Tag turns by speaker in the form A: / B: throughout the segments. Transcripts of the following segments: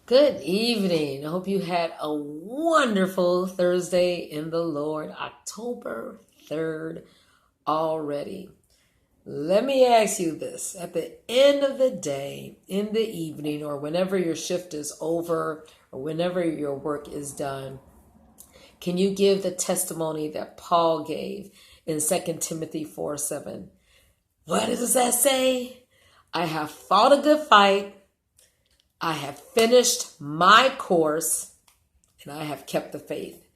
A: Good evening. I hope you had a wonderful Thursday in the Lord, October 3rd already. Let me ask you this. At the end of the day, in the evening, or whenever your shift is over, or whenever your work is done, can you give the testimony that Paul gave in 2 Timothy 4:7? What does that say? I have fought a good fight. I have finished my course and I have kept the faith.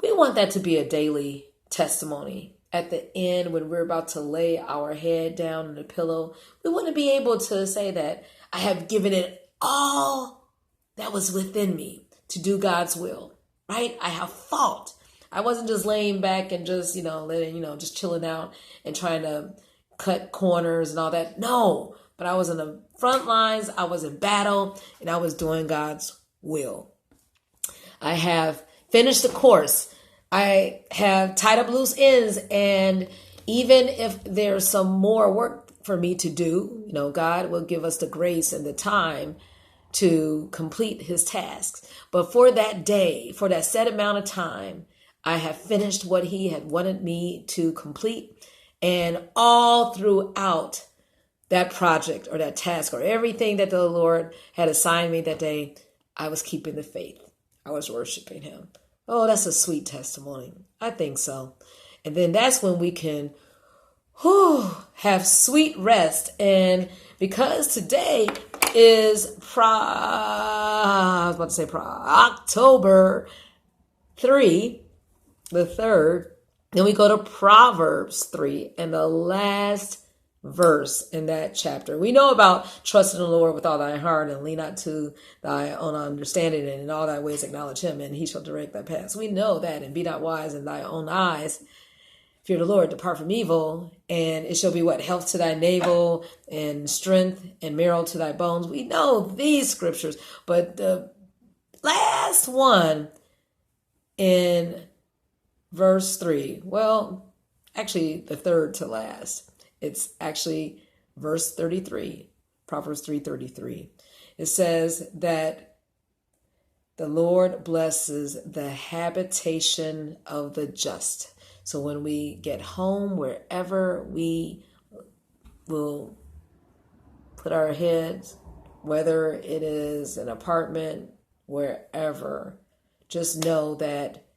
A: We want that to be a daily testimony. At the end, when we're about to lay our head down on the pillow, we want to be able to say that I have given it all that was within me to do God's will, right? I have fought. I wasn't just laying back and just, just chilling out and trying to cut corners and all that. No, but I was in the front lines. I was in battle and I was doing God's will. I have finished the course. I have tied up loose ends. And even if there's some more work for me to do, God will give us the grace and the time to complete his tasks. But for that day, for that set amount of time, I have finished what he had wanted me to complete. And all throughout that project or that task or everything that the Lord had assigned me that day, I was keeping the faith. I was worshiping him. Oh, that's a sweet testimony. I think so. And then that's when we can have sweet rest. And because today is October 3, the 3rd, then we go to Proverbs 3 and the last verse in that chapter. We know about trust in the Lord with all thy heart and lean not to thy own understanding, and in all thy ways acknowledge him and he shall direct thy paths. We know that. And be not wise in thy own eyes. Fear the Lord, depart from evil, and it shall be what? Health to thy navel and strength and marrow to thy bones. We know these scriptures, but the last one in verse 3, well, actually the third to last. It's actually verse 33, Proverbs 3:33. It says that the Lord blesses the habitation of the just. So when we get home, wherever we will put our heads, whether it is an apartment, wherever, just know that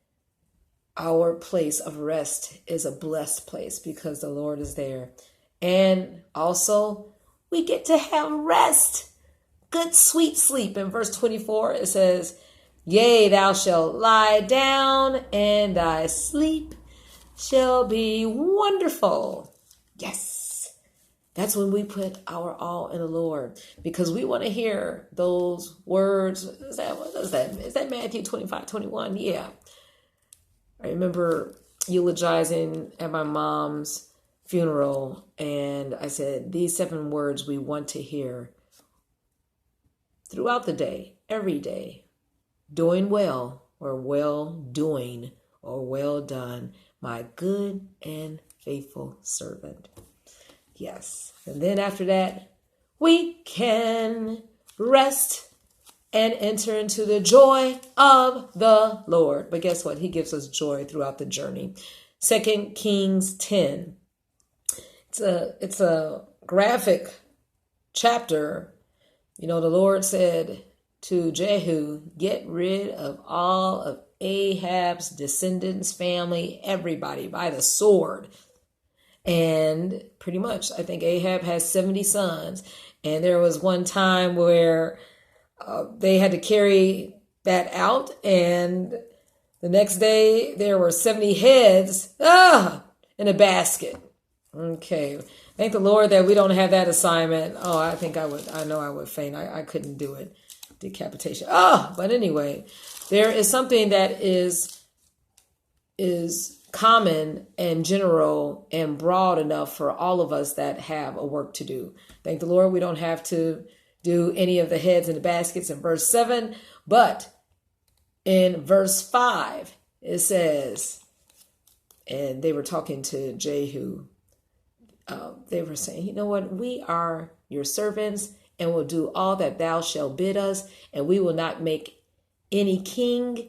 A: our place of rest is a blessed place because the Lord is there. And also, we get to have rest, good, sweet sleep. In verse 24, it says, yea, thou shalt lie down, and thy sleep shall be wonderful. Yes, that's when we put our all in the Lord, because we want to hear those words. Is that Matthew 25:21? Yeah. I remember eulogizing at my mom's funeral, and I said, these 7 words we want to hear throughout the day, every day. Doing well, or well doing, or well done, my good and faithful servant. Yes. And then after that, we can rest and enter into the joy of the Lord. But guess what? He gives us joy throughout the journey. 2Kings10. It's a graphic chapter. The Lord said to Jehu, get rid of all of Ahab's descendants, family, everybody by the sword. And pretty much, I think Ahab has 70 sons. And there was one time where they had to carry that out, and the next day there were 70 heads in a basket. Okay, thank the Lord that we don't have that assignment. Oh, I know I would faint. I couldn't do it. Decapitation. But anyway, there is something that is common and general and broad enough for all of us that have a work to do. Thank the Lord we don't have to do any of the heads in the baskets in verse 7. But in verse 5, it says, and they were talking to Jehu. They were saying, you know what? We are your servants and will do all that thou shalt bid us, and we will not make any king.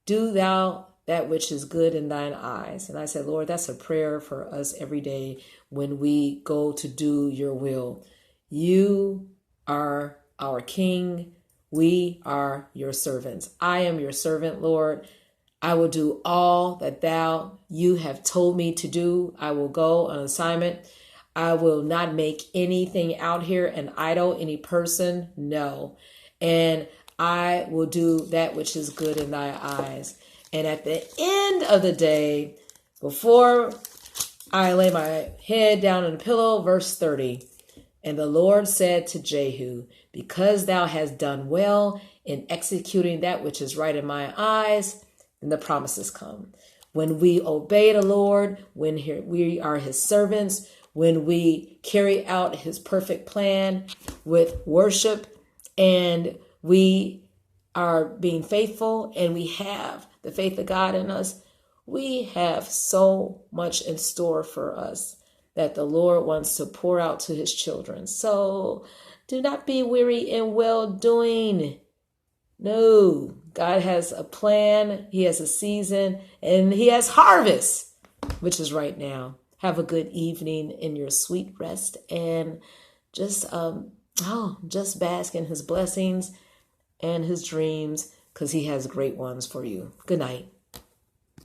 A: Do thou that which is good in thine eyes. And I said, Lord, that's a prayer for us every day when we go to do your will. You are our king. We are your servants. I am your servant, Lord. I will do all that you have told me to do. I will go on assignment. I will not make anything out here an idol, any person. No. And I will do that which is good in thy eyes. And at the end of the day, before I lay my head down on the pillow, verse 30, and the Lord said to Jehu, because thou hast done well in executing that which is right in my eyes, then the promises come. When we obey the Lord, when we are his servants, when we carry out his perfect plan with worship, and we are being faithful, and we have the faith of God in us, we have so much in store for us that the Lord wants to pour out to his children. So do not be weary in well-doing. No, God has a plan. He has a season, and he has harvest, which is right now. Have a good evening in your sweet rest, and just bask in his blessings and his dreams, because he has great ones for you. Good night.